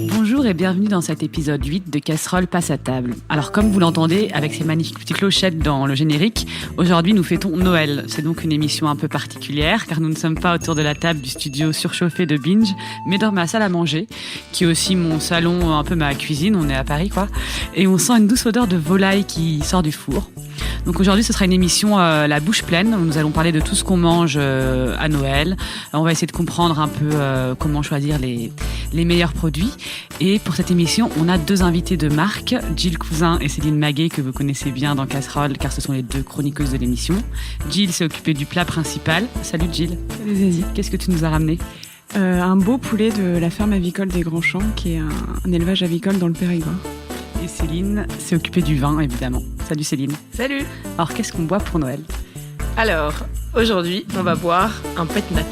Bonjour et bienvenue dans cet épisode 8 de Casserole passe à table. Alors comme vous l'entendez avec ces magnifiques petites clochettes dans le générique, aujourd'hui nous fêtons Noël. C'est donc une émission un peu particulière car nous ne sommes pas autour de la table du studio surchauffé de Binge, mais dans ma salle à manger, qui est aussi mon salon, un peu ma cuisine, on est à Paris quoi. Et on sent une douce odeur de volaille qui sort du four. Donc aujourd'hui ce sera une émission la bouche pleine, nous allons parler de tout ce qu'on mange à Noël. On va essayer de comprendre un peu comment choisir les meilleurs produits. Et pour cette émission, on a deux invités de marque, Jill Cousin et Céline Maguet, que vous connaissez bien dans Casserole, car ce sont les deux chroniqueuses de l'émission. Jill s'est occupée du plat principal. Salut Jill. Salut Zazie. Qu'est-ce que tu nous as ramené ? Un beau poulet de la ferme avicole des Grands Champs, qui est un élevage avicole dans le Périgord. Et Céline s'est occupée du vin, évidemment. Salut Céline. Salut. Alors, qu'est-ce qu'on boit pour Noël ? Alors, aujourd'hui, on va boire un pet nat.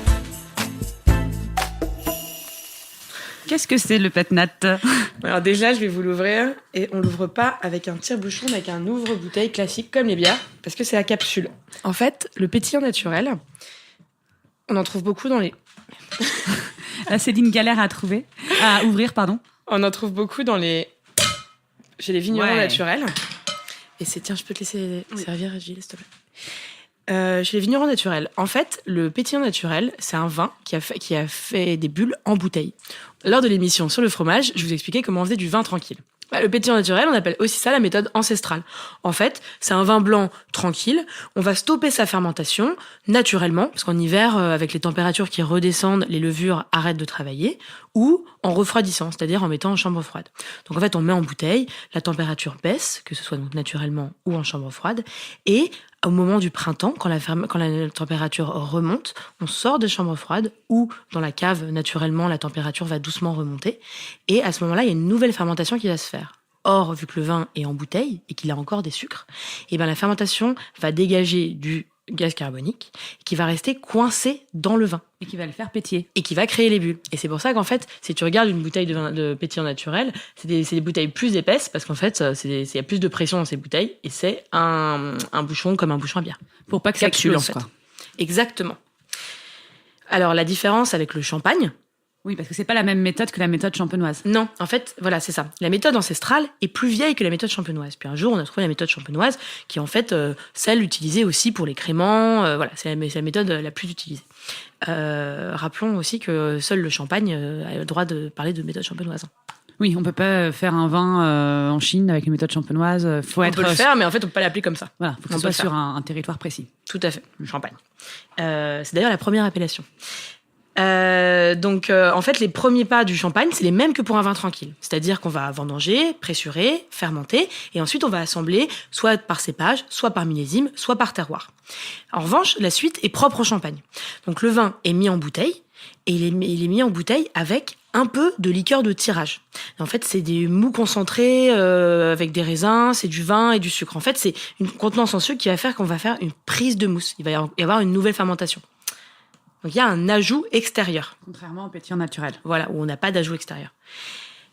Qu'est-ce que c'est le pet nat ? Alors déjà, je vais vous l'ouvrir et on l'ouvre pas avec un tire-bouchon, mais avec un ouvre-bouteille classique comme les bières, parce que c'est la capsule. En fait, le pétillant naturel, on en trouve beaucoup dans les... Là, Céline galère à ouvrir, pardon. On en trouve beaucoup chez les vignerons naturels. Et tiens, je peux te laisser servir, Gilles, s'il te plaît. Chez les vignerons naturels, en fait, le pétillant naturel, c'est un vin qui a fait des bulles en bouteille. Lors de l'émission sur le fromage, je vous expliquais comment on faisait du vin tranquille. Le pétillant naturel, on appelle aussi ça la méthode ancestrale. En fait, c'est un vin blanc tranquille. On va stopper sa fermentation naturellement, parce qu'en hiver, avec les températures qui redescendent, les levures arrêtent de travailler, ou en refroidissant, c'est-à-dire en mettant en chambre froide. Donc en fait, on met en bouteille, la température baisse, que ce soit donc naturellement ou en chambre froide, et au moment du printemps, quand la température remonte, on sort des chambres froides ou dans la cave, naturellement, la température va doucement remonter. Et à ce moment-là, il y a une nouvelle fermentation qui va se faire. Or, vu que le vin est en bouteille et qu'il a encore des sucres, et ben la fermentation va dégager du gaz carbonique qui va rester coincé dans le vin. Et qui va le faire pétiller. Et qui va créer les bulles. Et c'est pour ça qu'en fait, si tu regardes une bouteille de pétillant naturel, c'est des bouteilles plus épaisses parce qu'en fait, il y a plus de pression dans ces bouteilles et c'est un bouchon comme un bouchon à bière. Pour pas que ça capsule, explose, en fait. Quoi. Exactement. Alors, la différence avec le champagne... Oui, parce que c'est pas la même méthode que la méthode champenoise. Non, en fait, voilà, c'est ça. La méthode ancestrale est plus vieille que la méthode champenoise. Puis un jour, on a trouvé la méthode champenoise qui est en fait celle utilisée aussi pour les créments. Voilà, c'est la méthode la plus utilisée. Rappelons aussi que seul le champagne a le droit de parler de méthode champenoise. Oui, on peut pas faire un vin en Chine avec une méthode champenoise. On peut le faire, mais en fait, on peut pas l'appeler comme ça. Voilà, faut que ce soit sur un territoire précis. Tout à fait, le champagne. C'est d'ailleurs la première appellation. En fait, les premiers pas du champagne, c'est les mêmes que pour un vin tranquille. C'est-à-dire qu'on va vendanger, pressurer, fermenter, et ensuite on va assembler soit par cépage, soit par millésime, soit par terroir. En revanche, la suite est propre au champagne. Donc le vin est mis en bouteille, et il est mis en bouteille avec un peu de liqueur de tirage. Et en fait, c'est des mous concentrés avec des raisins, c'est du vin et du sucre. En fait, c'est une contenance en sucre qui va faire qu'on va faire une prise de mousse. Il va y avoir une nouvelle fermentation. Donc, il y a un ajout extérieur. Contrairement au pétillant naturel. Voilà, où on n'a pas d'ajout extérieur.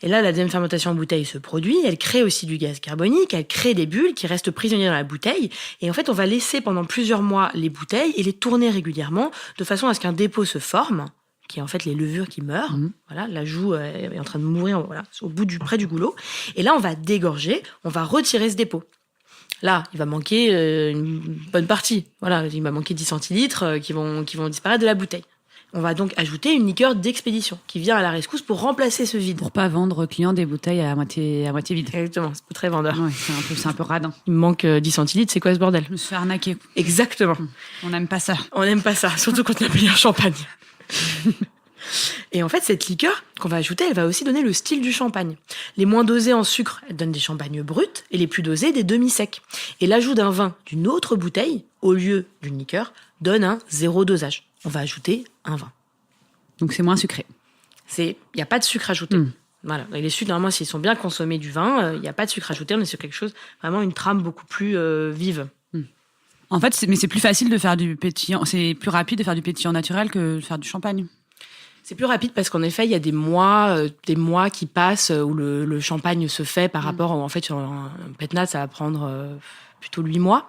Et là, la deuxième fermentation en bouteille se produit. Elle crée aussi du gaz carbonique. Elle crée des bulles qui restent prisonnières dans la bouteille. Et en fait, on va laisser pendant plusieurs mois les bouteilles et les tourner régulièrement de façon à ce qu'un dépôt se forme, qui est en fait les levures qui meurent. Voilà, l'ajout est en train de mourir au bout près du goulot. Et là, on va dégorger, on va retirer ce dépôt. Là, il va manquer une bonne partie. Voilà, il va manquer 10 centilitres qui vont disparaître de la bouteille. On va donc ajouter une liqueur d'expédition qui vient à la rescousse pour remplacer ce vide. Pour pas vendre aux clients des bouteilles à moitié vides. Exactement, c'est pas très vendeur. Ouais, c'est un peu radin. Il me manque 10 centilitres, c'est quoi ce bordel ? Je me suis fait arnaquer. Exactement. On n'aime pas ça. On n'aime pas ça, surtout quand on a payé un champagne. Et en fait, cette liqueur qu'on va ajouter, elle va aussi donner le style du champagne. Les moins dosés en sucre, elles donnent des champagnes bruts, et les plus dosés, des demi-secs. Et l'ajout d'un vin d'une autre bouteille, au lieu d'une liqueur, donne un 0 dosage. On va ajouter un vin. Donc c'est moins sucré. Il n'y a pas de sucre ajouté. Voilà. Et les sucres, normalement, s'ils sont bien consommés du vin, il n'y a pas de sucre ajouté. On est sur quelque chose, vraiment une trame beaucoup plus vive. En fait, c'est plus facile de faire du pétillant. C'est plus rapide de faire du pétillant naturel que de faire du champagne. C'est plus rapide parce qu'en effet, il y a des mois qui passent où le champagne se fait par rapport, en fait, sur un pet nat, ça va prendre plutôt 8 mois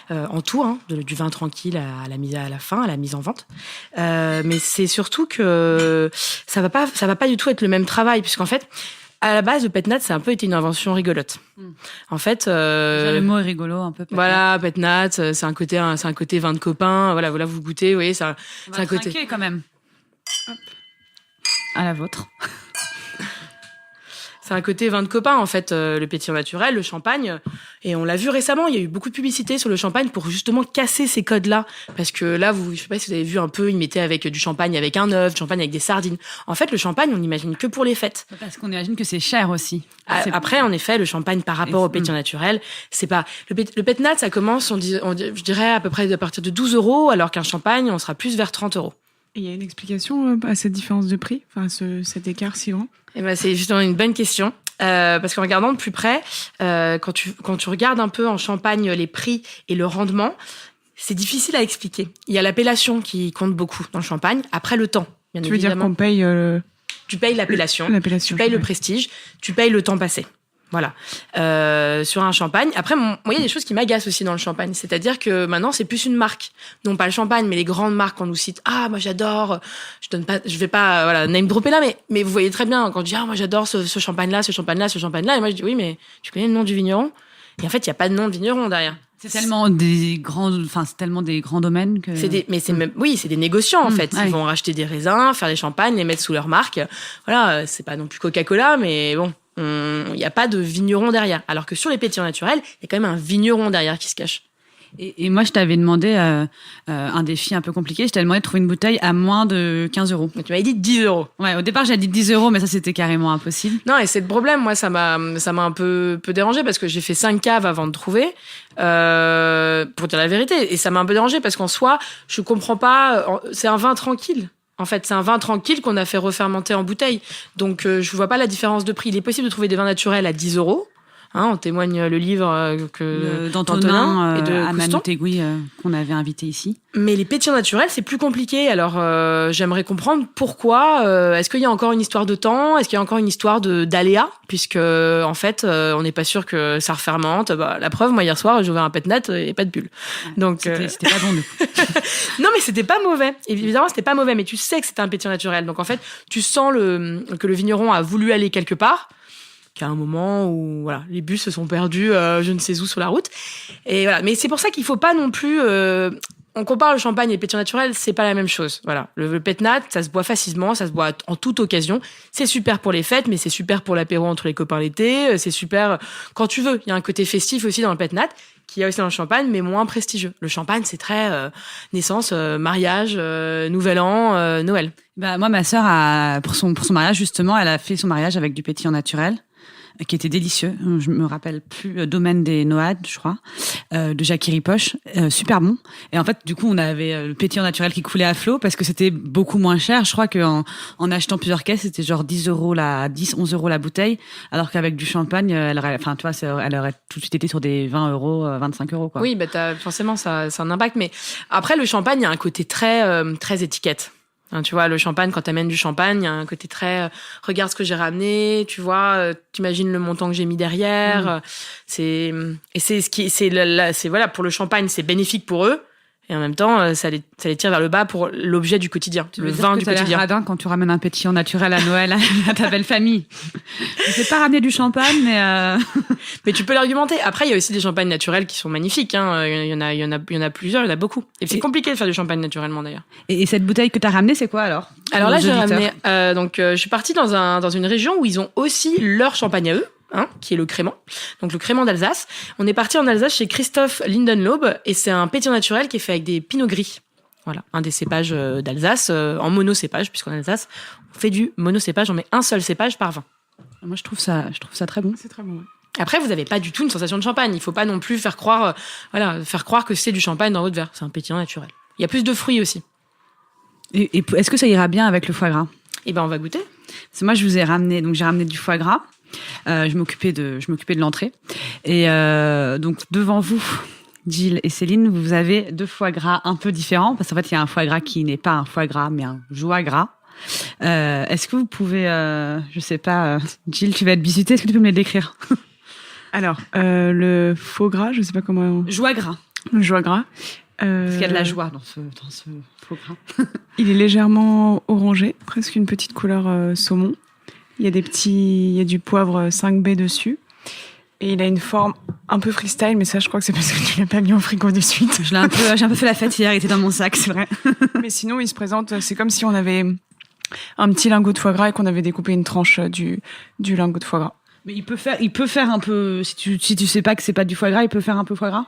en tout, hein, du vin tranquille à la mise à la fin, à la mise en vente. Mais c'est surtout que ça va pas du tout être le même travail, puisqu'en fait, à la base, le pet-nat, ça a un peu été une invention rigolote. En fait, le mot est rigolo, un peu. Voilà, pet-nat, c'est un côté vin de copain. Voilà, vous goûtez, oui, c'est un côté. Quand même. Hop. À la vôtre. C'est un côté vin de copain, en fait, le pétillant naturel, le champagne. Et on l'a vu récemment, il y a eu beaucoup de publicité sur le champagne pour justement casser ces codes-là. Parce que là, je sais pas si vous avez vu un peu, ils mettaient avec du champagne avec un œuf, du champagne avec des sardines. En fait, le champagne, on n'imagine que pour les fêtes. Parce qu'on imagine que c'est cher aussi. Après, en effet, le champagne par rapport au pétillant naturel, c'est pas... Le pet-nat, ça commence, je dirais, à peu près à partir de 12 €, alors qu'un champagne, on sera plus vers 30 €. Et il y a une explication à cette différence de prix, enfin cet écart si grand? Eh ben, c'est justement une bonne question. Parce qu'en regardant de plus près, quand tu regardes un peu en Champagne les prix et le rendement, c'est difficile à expliquer. Il y a l'appellation qui compte beaucoup dans le Champagne. Après, le temps, bien tu évidemment. veux dire qu'on paye... Tu payes l'appellation, tu payes le prestige, tu payes le temps passé. Voilà. Sur un champagne. Après, moi, il y a des choses qui m'agacent aussi dans le champagne. C'est-à-dire que maintenant, c'est plus une marque. Non pas le champagne, mais les grandes marques qu'on nous cite. Ah, moi, j'adore. Je vais pas, name dropper là, mais vous voyez très bien quand je dis, ah, moi, j'adore ce champagne-là, ce champagne-là, ce champagne-là. Et moi, je dis, oui, mais tu connais le nom du vigneron? Et en fait, il n'y a pas de nom de vigneron derrière. C'est tellement des grands domaines que. C'est des négociants, en fait. Ils vont racheter des raisins, faire des champagnes, les mettre sous leur marque. Voilà. C'est pas non plus Coca-Cola, mais bon. Il n'y a pas de vigneron derrière. Alors que sur les pétillants naturels, il y a quand même un vigneron derrière qui se cache. Et moi, je t'avais demandé un défi un peu compliqué. Je t'avais demandé de trouver une bouteille à moins de 15 €. Mais tu m'avais dit 10 €. Ouais, au départ, j'ai dit 10 €, mais ça, c'était carrément impossible. Non, et c'est le problème. Moi, ça m'a un peu dérangé parce que j'ai fait 5 caves avant de trouver, pour dire la vérité. Et ça m'a un peu dérangé parce qu'en soi, je comprends pas. C'est un vin tranquille. En fait, c'est un vin tranquille qu'on a fait refermenter en bouteille. Donc, je vois pas la différence de prix. Il est possible de trouver des vins naturels à 10 €. Hein, en témoigne le livre d'Antonin et de Amano Tegui qu'on avait invité ici. Mais les pétillants naturels, c'est plus compliqué. Alors, j'aimerais comprendre pourquoi. Est-ce qu'il y a encore une histoire de temps? Est-ce qu'il y a encore une histoire d'aléa? Puisque, en fait, on n'est pas sûr que ça refermente. La preuve, moi, hier soir, j'ai ouvert un pet-nat et pas de bulle. Donc, c'était pas bon. Non, mais c'était pas mauvais. Évidemment, c'était pas mauvais. Mais tu sais que c'était un pétillant naturel. Donc, en fait, tu sens que le vigneron a voulu aller quelque part. Qu'à un moment où voilà, les bus se sont perdus je ne sais où sur la route. Et voilà. Mais c'est pour ça qu'il faut pas non plus... on compare le champagne et le pétillant naturel, c'est pas la même chose. Voilà. Le pet-nat, ça se boit facilement, ça se boit en toute occasion. C'est super pour les fêtes, mais c'est super pour l'apéro entre les copains l'été. C'est super quand tu veux. Il y a un côté festif aussi dans le pet-nat, qui y a aussi dans le champagne, mais moins prestigieux. Le champagne, c'est très naissance, mariage, nouvel an, Noël. Moi, ma sœur, pour son mariage, justement, elle a fait son mariage avec du pétillant naturel, qui était délicieux. Je me rappelle plus, Domaine des Noades, je crois, de Jacques Ripoche, super bon. Et en fait, du coup, on avait le pétillant naturel qui coulait à flot parce que c'était beaucoup moins cher. Je crois qu'en achetant plusieurs caisses, c'était genre 11 € la bouteille, alors qu'avec du champagne, elle aurait tout de suite été sur des 20 €, 25 €, quoi. Oui, forcément, ça a un impact. Mais après, le champagne, il y a un côté très, très étiquette. Hein, tu vois, le champagne, quand t'amènes du champagne, il y a un côté très regarde ce que j'ai ramené, tu vois, t'imagines le montant que j'ai mis derrière. C'est voilà, pour le champagne, c'est bénéfique pour eux. Et en même temps, ça les tire vers le bas pour l'objet du quotidien, le vin du quotidien. Tu as l'air radin quand tu ramènes un pétillant naturel à Noël à ta belle famille. Je sais pas ramener du champagne, mais mais tu peux l'argumenter. Après, il y a aussi des champagnes naturels qui sont magnifiques. Hein. Il y en a plusieurs, il y en a beaucoup. Et c'est compliqué de faire du champagne naturellement d'ailleurs. Et cette bouteille que tu as ramenée, c'est quoi alors? Alors là, j'ai ramené. Je suis partie dans une région où ils ont aussi leur champagne à eux. Hein, qui est le crément. Donc le crément d'Alsace. On est parti en Alsace chez Christophe Lindenlaub et c'est un pétillant naturel qui est fait avec des pinots gris. Voilà, un des cépages d'Alsace en monocépage, puisqu'en Alsace, on fait du monocépage, on met un seul cépage par vin. Moi, je trouve ça très bon. C'est très bon, ouais. Après, vous n'avez pas du tout une sensation de champagne. Il faut pas non plus faire croire que c'est du champagne dans votre verre. C'est un pétillant naturel. Il y a plus de fruits aussi. Et est-ce que ça ira bien avec le foie gras? Eh ben, on va goûter. Parce que moi, j'ai ramené du foie gras. Je m'occupais de l'entrée. Et donc, devant vous, Gilles et Céline, vous avez 2 foie gras un peu différents. Parce qu'en fait, il y a un foie gras qui n'est pas un foie gras, mais un joie gras. Est-ce que vous pouvez, je sais pas, Gilles, tu vas être bisutée, est-ce que tu peux me les décrire? Alors, le faux gras, je sais pas comment... Joie gras. Le joie gras. Parce qu'il y a de la joie dans ce faux gras. Il est légèrement orangé, presque une petite couleur saumon. Il y a du poivre 5B dessus. Et il a une forme un peu freestyle, mais ça, je crois que c'est parce que tu l'as pas mis au frigo de suite. J'ai un peu fait la fête hier, il était dans mon sac, c'est vrai. Mais sinon, il se présente, c'est comme si on avait un petit lingot de foie gras et qu'on avait découpé une tranche du lingot de foie gras. Mais il peut faire un peu, si tu sais pas que c'est pas du foie gras, il peut faire un peu foie gras?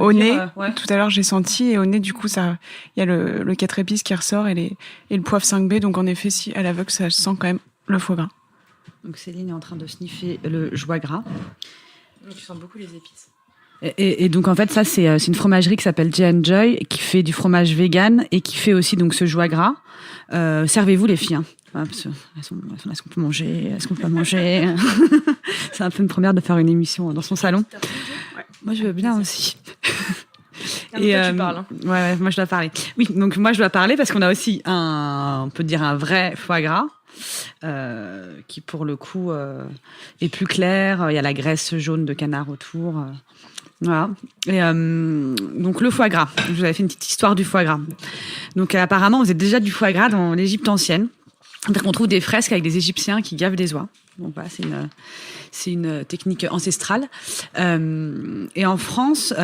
Au nez, ouais. tout à l'heure j'ai senti, et au nez du coup il y a le 4 épices qui ressort et le poivre 5B, donc en effet si à l'aveugle ça sent quand même le foie gras. Donc Céline est en train de sniffer le joie gras. Donc tu sens beaucoup les épices. Et donc en fait ça c'est une fromagerie qui s'appelle J&Joy qui fait du fromage vegan et qui fait aussi donc ce joie gras. Servez-vous les filles, hein. Parce que est-ce qu'on peut manger, est-ce qu'on peut pas manger. C'est un peu une première de faire une émission dans son salon. Ouais. Moi je veux bien aussi. Et toi, tu parles. Hein. Ouais, moi je dois parler. Oui, donc moi je dois parler parce qu'on a aussi on peut dire un vrai foie gras. Qui pour le coup est plus clair. Il y a la graisse jaune de canard autour. Voilà. Et donc le foie gras. Je vous avais fait une petite histoire du foie gras. Donc apparemment, vous êtes déjà du foie gras dans l'Égypte ancienne. C'est-à-dire qu'on trouve des fresques avec des Égyptiens qui gavent des oies. Donc voilà, c'est une technique ancestrale. Et en France,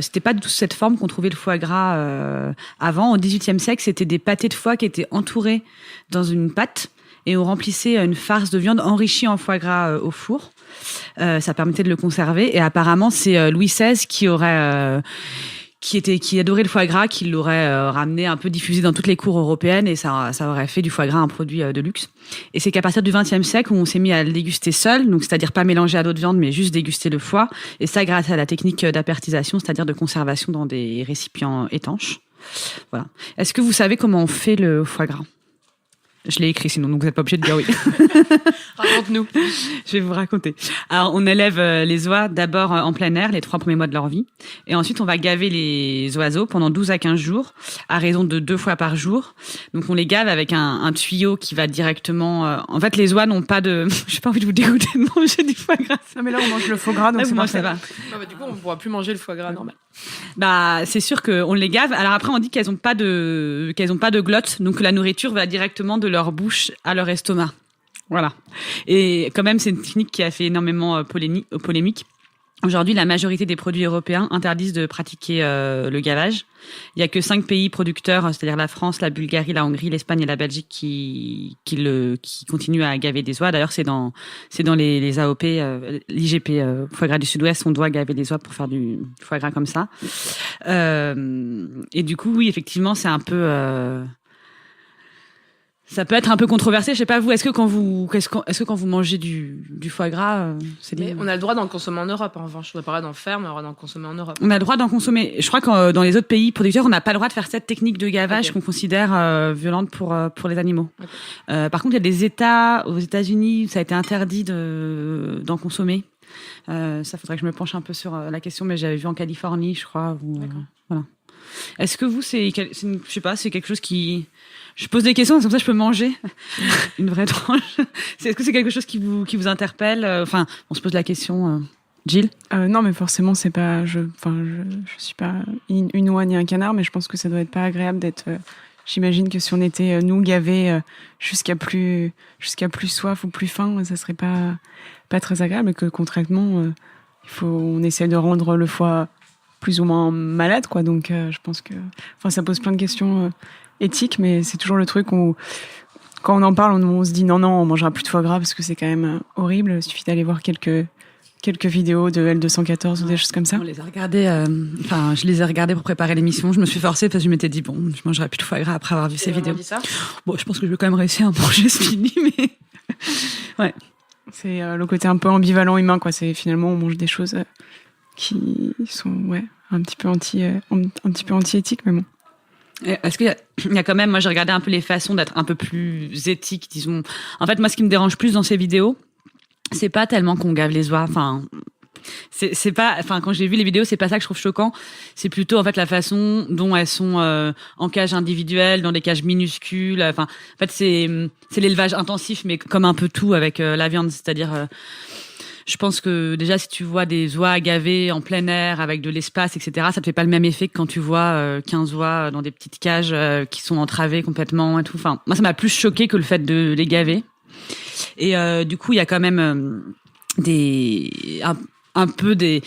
c'était pas du tout cette forme qu'on trouvait le foie gras avant. Au XVIIIe siècle, c'était des pâtés de foie qui étaient entourés dans une pâte et on remplissait une farce de viande enrichie en foie gras au four. Ça permettait de le conserver. Et apparemment, c'est Louis XVI qui adorait le foie gras, qui l'aurait ramené un peu diffusé dans toutes les cours européennes et ça aurait fait du foie gras un produit de luxe. Et c'est qu'à partir du XXe siècle où on s'est mis à le déguster seul, donc c'est-à-dire pas mélanger à d'autres viandes, mais juste déguster le foie. Et ça grâce à la technique d'apertisation, c'est-à-dire de conservation dans des récipients étanches. Voilà. Est-ce que vous savez comment on fait le foie gras ? Je l'ai écrit sinon, donc vous n'êtes pas obligé de dire oui. Raconte-nous. Je vais vous raconter. Alors, on élève les oies d'abord en plein air, les 3 premiers mois de leur vie. Et ensuite, on va gaver les oiseaux pendant 12 à 15 jours, à raison de 2 fois par jour. Donc, on les gave avec un tuyau qui va directement... En fait, les oies n'ont pas de... J'ai pas envie de vous dégoûter de manger du foie gras. Non, mais là, on mange le foie gras, donc c'est moi, parfait. ça va. Non, du coup, on ne pourra plus manger le foie gras normal. Bah, c'est sûr qu'on les gave. Alors après, on dit qu'elles ont pas de glotte. Donc, la nourriture va directement de leur bouche à leur estomac. Voilà. Et quand même, c'est une technique qui a fait énormément polémique. Aujourd'hui, la majorité des produits européens interdisent de pratiquer le gavage. Il y a que 5 pays producteurs, c'est-à-dire la France, la Bulgarie, la Hongrie, l'Espagne et la Belgique qui continuent à gaver des oies. D'ailleurs, c'est dans les AOP, l'IGP, foie gras du Sud-Ouest, on doit gaver des oies pour faire du foie gras comme ça. Et du coup, oui, effectivement, c'est un peu... Ça peut être un peu controversé, je sais pas vous. Est-ce que quand vous mangez du foie gras, mais on a le droit d'en consommer en Europe. En revanche, on n'a pas le droit d'en faire, mais on a le droit d'en consommer en Europe. On a le droit d'en consommer. Je crois que dans les autres pays producteurs, on n'a pas le droit de faire cette technique de gavage qu'on considère violente pour les animaux. Okay. Par contre, il y a des États aux États-Unis où ça a été interdit d'en consommer. Ça faudrait que je me penche un peu sur la question, mais j'avais vu en Californie, je crois. Voilà. Est-ce que vous, je sais pas, c'est quelque chose qui... Je pose des questions, comme ça je peux manger une vraie tranche. Est-ce que c'est quelque chose qui vous interpelle ? Enfin, on se pose la question. Jill ? Non, mais forcément, c'est pas... Je suis pas une oie ni un canard, mais je pense que ça doit être pas agréable d'être... J'imagine que si on était, nous, gavés jusqu'à plus soif ou plus faim, ça serait pas très agréable. Et que concrètement, on essaie de rendre le foie plus ou moins malade, quoi. Donc, je pense que... Enfin, ça pose plein de questions éthiques, mais c'est toujours le truc où, quand on en parle, on se dit non, on mangera plus de foie gras parce que c'est quand même horrible. Il suffit d'aller voir quelques vidéos de L214 ou des choses comme ça. On les a regardées, je les ai regardées pour préparer l'émission. Je me suis forcée parce que je m'étais dit, bon, je mangerai plus de foie gras après avoir vu ces vidéos. Dit ça bon, je pense que je vais quand même réussir à manger ce midi, mais ouais. C'est le côté un peu ambivalent humain, quoi. C'est finalement, on mange des choses qui sont, un petit peu anti-éthiques, mais bon. Est-ce qu'il y a quand même, moi j'ai regardé un peu les façons d'être un peu plus éthiques, disons. En fait, moi ce qui me dérange plus dans ces vidéos, c'est pas tellement qu'on gave les oies, c'est pas, quand j'ai vu les vidéos, c'est pas ça que je trouve choquant, c'est plutôt en fait la façon dont elles sont en cage individuelle, dans des cages minuscules, en fait c'est l'élevage intensif, mais comme un peu tout avec la viande, c'est-à-dire je pense que déjà, si tu vois des oies agavées en plein air avec de l'espace, etc., ça te fait pas le même effet que quand tu vois 15 oies dans des petites cages qui sont entravées complètement et tout. Enfin, moi, ça m'a plus choqué que le fait de les gaver. Et du coup, il y a quand même un peu des...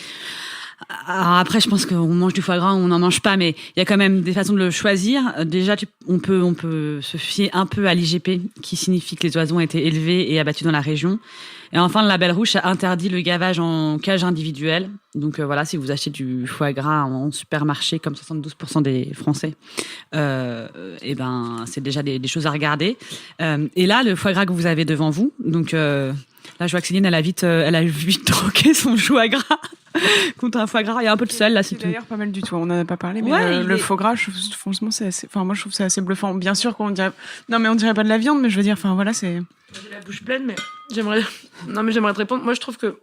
Alors après, je pense qu'on mange du foie gras, on n'en mange pas, mais il y a quand même des façons de le choisir. Déjà, on peut se fier un peu à l'IGP, qui signifie que les oiseaux ont été élevés et abattus dans la région. Et enfin, le label rouge, ça interdit le gavage en cage individuelle. Donc voilà, si vous achetez du foie gras en supermarché, comme 72% des Français, et ben c'est déjà des choses à regarder. Et là, le foie gras que vous avez devant vous, donc là, je vois que Céline, elle a vite troqué son foie gras contre un foie gras. Il y a un peu de sel, là, c'est tout. D'ailleurs, pas mal du tout. On en a pas parlé, mais ouais, le foie gras, franchement, moi, je trouve ça assez bluffant. Bien sûr qu'on dirait, non, mais on dirait pas de la viande, mais je veux dire, enfin, voilà, c'est. J'ai la bouche pleine, mais j'aimerais te répondre. Moi, je trouve que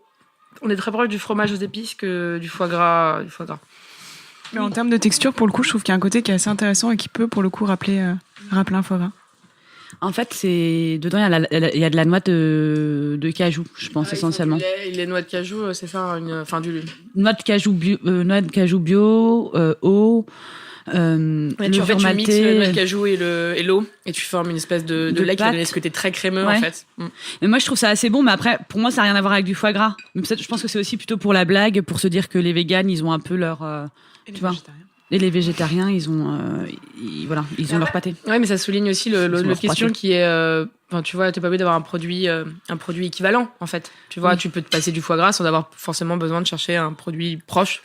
on est très proche du fromage aux épices que du foie gras. Mais en termes de texture, pour le coup, je trouve qu'il y a un côté qui est assez intéressant et qui peut, pour le coup, rappeler un foie gras. En fait, dedans, il y a de la noix de cajou, je pense, essentiellement. Les noix de cajou, c'est ça, du noix de cajou bio, eau. Tu mixes la noix de cajou et l'eau et tu formes une espèce de lait qui va donner ce côté très crémeux, en fait. Mais moi, je trouve ça assez bon, mais après, pour moi, ça n'a rien à voir avec du foie gras. Mais peut-être, je pense que c'est aussi plutôt pour la blague, pour se dire que les véganes, ils ont un peu leur... tu vois. Et les végétariens, ils ont leur pâté. Ouais, mais ça souligne aussi l'autre question qui est, tu vois, t'es pas obligé d'avoir un produit équivalent, en fait. Tu vois, tu peux te passer du foie gras sans avoir forcément besoin de chercher un produit proche.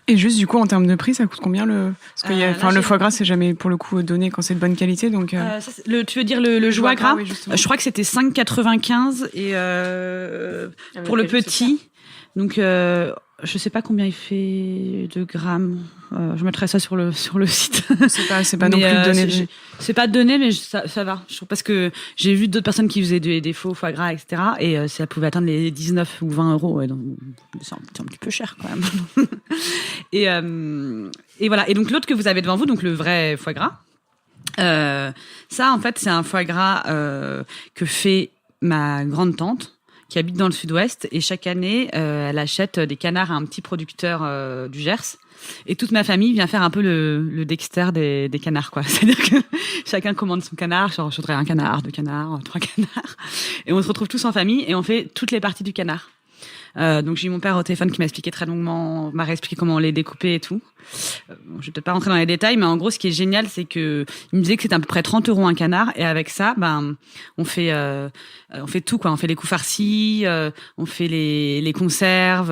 Et juste, du coup, en termes de prix, ça coûte combien parce que le foie gras, c'est jamais, pour le coup, donné quand c'est de bonne qualité, donc... tu veux dire le foie gras, oui, je crois que c'était 5,95 et pour le petit, donc... je sais pas combien il fait de grammes. Je mettrai ça sur le site. C'est pas non plus donné. C'est pas donné, mais ça va. Je trouve parce que j'ai vu d'autres personnes qui faisaient des faux foie gras, etc. Et ça pouvait atteindre les 19 ou 20 euros. Et donc, c'est un petit peu cher quand même. et voilà. Et donc l'autre que vous avez devant vous, donc le vrai foie gras. Ça, en fait, c'est un foie gras que fait ma grande tante, qui habite dans le sud-ouest, et chaque année, elle achète des canards à un petit producteur du Gers. Et toute ma famille vient faire un peu le Dexter des canards, quoi. C'est-à-dire que chacun commande son canard, genre je voudrais un canard, 2 canards, 3 canards. Et on se retrouve tous en famille et on fait toutes les parties du canard. Donc j'ai eu mon père au téléphone qui m'a expliqué très longuement, m'a réexpliqué comment on les découpait et tout. Je vais peut-être pas rentrer dans les détails, mais en gros, ce qui est génial, c'est que il me disait que c'était à peu près 30 € un canard, et avec ça, on fait tout, quoi. On fait les coups farcis, on fait les conserves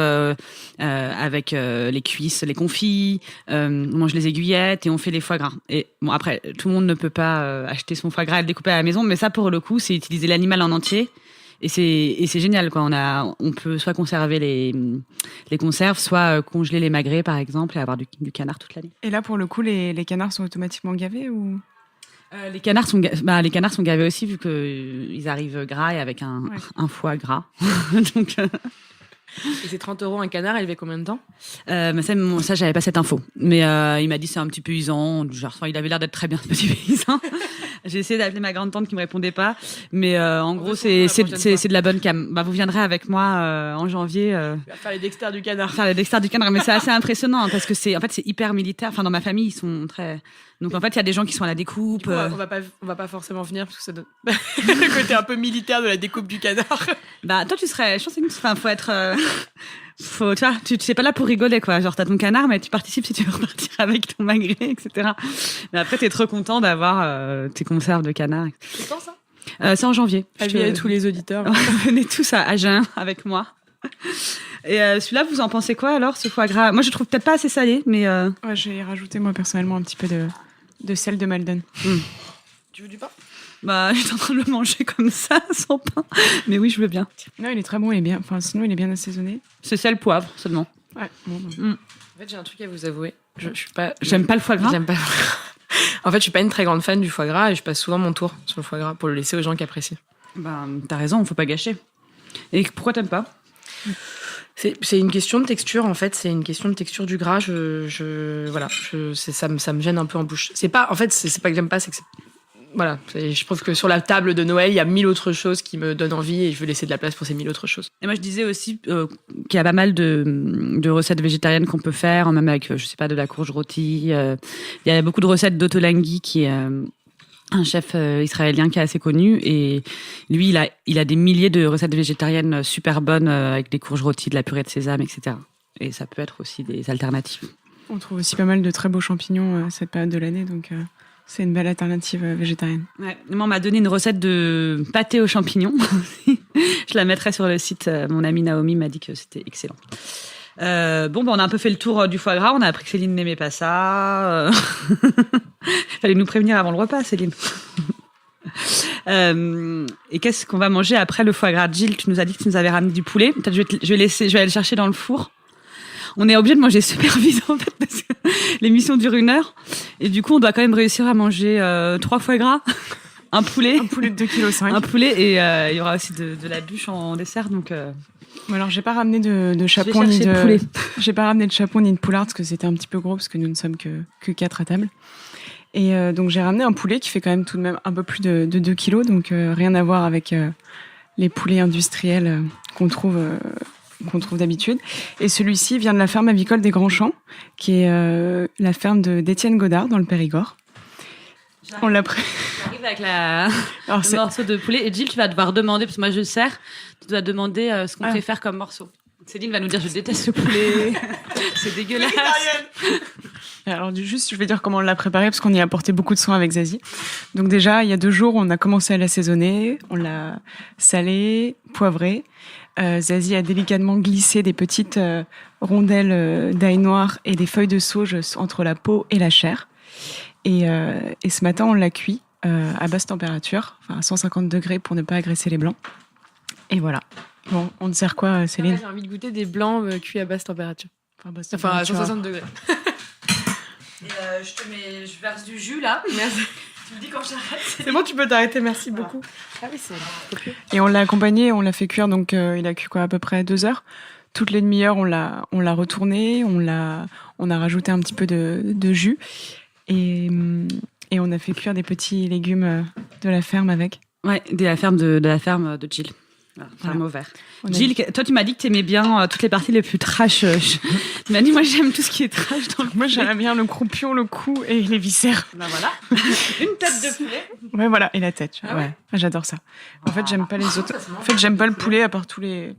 avec les cuisses, les confits, on mange les aiguillettes et on fait les foie gras. Et bon, après, tout le monde ne peut pas acheter son foie gras et le découper à la maison, mais ça, pour le coup, c'est utiliser l'animal en entier. Et c'est génial, quoi. On peut soit conserver les conserves, soit congeler les magrets, par exemple, et avoir du canard toute l'année. Et là, pour le coup, les canards sont automatiquement gavés ou les canards sont gavés aussi, vu qu'ils arrivent gras et avec un foie gras. Donc, Et c'est 30 € un canard, élevé combien de temps? Ça, j'avais pas cette info. Mais il m'a dit c'est un petit paysan. Genre, il avait l'air d'être très bien, ce petit paysan. J'ai essayé d'appeler ma grande-tante qui me répondait pas. Mais en gros, c'est de la bonne cam. Vous viendrez avec moi en janvier. Faire les Dexter du canard. Faire les Dexter du canard. Mais c'est assez impressionnant, parce que c'est hyper militaire. Enfin, dans ma famille, ils sont très... Donc en fait, il y a des gens qui sont à la découpe. Du coup, on va pas forcément venir, parce que ça donne le côté un peu militaire de la découpe du canard. Toi, tu serais... Je pense que faut être... tu vois, tu sais pas là pour rigoler, quoi. Genre, t'as ton canard, mais tu participes si tu veux repartir avec ton magret, etc. Mais après, t'es trop content d'avoir tes conserves de canard. C'est quand ça? C'est en janvier. Avis à tous les auditeurs. Venez tous à Agen avec moi. Et celui-là, vous en pensez quoi alors, ce foie gras? Moi, je trouve peut-être pas assez salé, mais... Ouais, j'ai rajouté, moi, personnellement, un petit peu de sel de Maldon. Tu veux du pain? J'étais en train de le manger comme ça, sans pain. Mais oui, je veux bien. Non, il est très bon, il est bien. Enfin, sinon, il est bien assaisonné. C'est sel, poivre, seulement. Ouais. Bon. En fait, j'ai un truc à vous avouer. J'aime pas le foie gras. J'aime pas le foie gras. En fait, je suis pas une très grande fan du foie gras et je passe souvent mon tour sur le foie gras pour le laisser aux gens qui apprécient. T'as raison, faut pas gâcher. Et pourquoi t'aimes pas? C'est une question de texture, en fait. C'est une question de texture du gras. Ça me gêne un peu en bouche. C'est pas que j'aime pas, c'est que voilà, je trouve que sur la table de Noël, il y a 1000 autres choses qui me donnent envie et je veux laisser de la place pour ces 1000 autres choses. Et moi, je disais aussi qu'il y a pas mal de recettes végétariennes qu'on peut faire, même avec, je sais pas, de la courge rôtie. Il y a beaucoup de recettes d'Otolenghi qui est un chef israélien qui est assez connu. Et lui, il a des milliers de recettes végétariennes super bonnes avec des courges rôties, de la purée de sésame, etc. Et ça peut être aussi des alternatives. On trouve aussi pas mal de très beaux champignons cette période de l'année, donc c'est une belle alternative végétarienne. Ouais. Moi, on m'a donné une recette de pâté aux champignons. Je la mettrai sur le site. Mon amie Naomi m'a dit que c'était excellent. On a un peu fait le tour du foie gras. On a appris que Céline n'aimait pas ça. Fallait nous prévenir avant le repas, Céline. Et qu'est-ce qu'on va manger après le foie gras? Gilles, tu nous as dit que tu nous avais ramené du poulet. Peut-être je vais aller le chercher dans le four. On est obligé de manger super vite en fait parce que l'émission dure 1 heure et du coup on doit quand même réussir à manger 3 foie gras, un poulet de 2,5 kg, un poulet et il y aura aussi de la bûche en dessert donc. Bon, alors j'ai pas ramené de chapon ni de poulet. J'ai pas ramené de chapon ni de poulard parce que c'était un petit peu gros parce que nous ne sommes que 4 à table. Et donc j'ai ramené un poulet qui fait quand même tout de même un peu plus de 2 kilos, donc rien à voir avec les poulets industriels qu'on trouve d'habitude. Et celui-ci vient de la ferme avicole des Grands Champs, qui est la ferme d'Étienne Godard dans le Périgord. On l'a J'arrive avec le morceau de poulet. Et Gilles, tu vas devoir demander, parce que moi je sers, tu dois demander ce qu'on préfère comme morceau. Céline va nous dire, je déteste le poulet, c'est dégueulasse. Alors juste, je vais dire comment on l'a préparé, parce qu'on y a apporté beaucoup de soin avec Zazie. Donc déjà, il y a 2 jours, on a commencé à l'assaisonner, on l'a salé, poivré. Zazie a délicatement glissé des petites rondelles d'ail noir et des feuilles de sauge entre la peau et la chair. Et ce matin, on l'a cuit à basse température, enfin à 150 degrés pour ne pas agresser les blancs. Et voilà. Bon, on te sert quoi, Céline? J'ai envie de goûter des blancs cuits à basse température. Enfin à 160 degrés. Et je verse du jus là. Merci. Tu me dis quand j'arrête. C'est bon, tu peux t'arrêter, merci beaucoup. Ah oui, c'est copieux. Et on l'a accompagné, on l'a fait cuire, donc il a cuit à peu près 2 heures. Toutes les demi-heures, on l'a retourné, on a rajouté un petit peu de jus et on a fait cuire des petits légumes de la ferme avec. Ouais, de la ferme de Gilles. Ferme au vert. Gilles, toi tu m'as dit que tu aimais bien toutes les parties les plus trash. Tu m'as dit moi j'aime tout ce qui est trash dans le poulet. Moi j'aime bien le croupion, le cou et les viscères. Ben voilà. Une tête de poulet. Ouais voilà, et la tête. Ouais. J'adore ça. En fait, j'aime pas les autres. En fait, j'aime pas le poulet à part tous les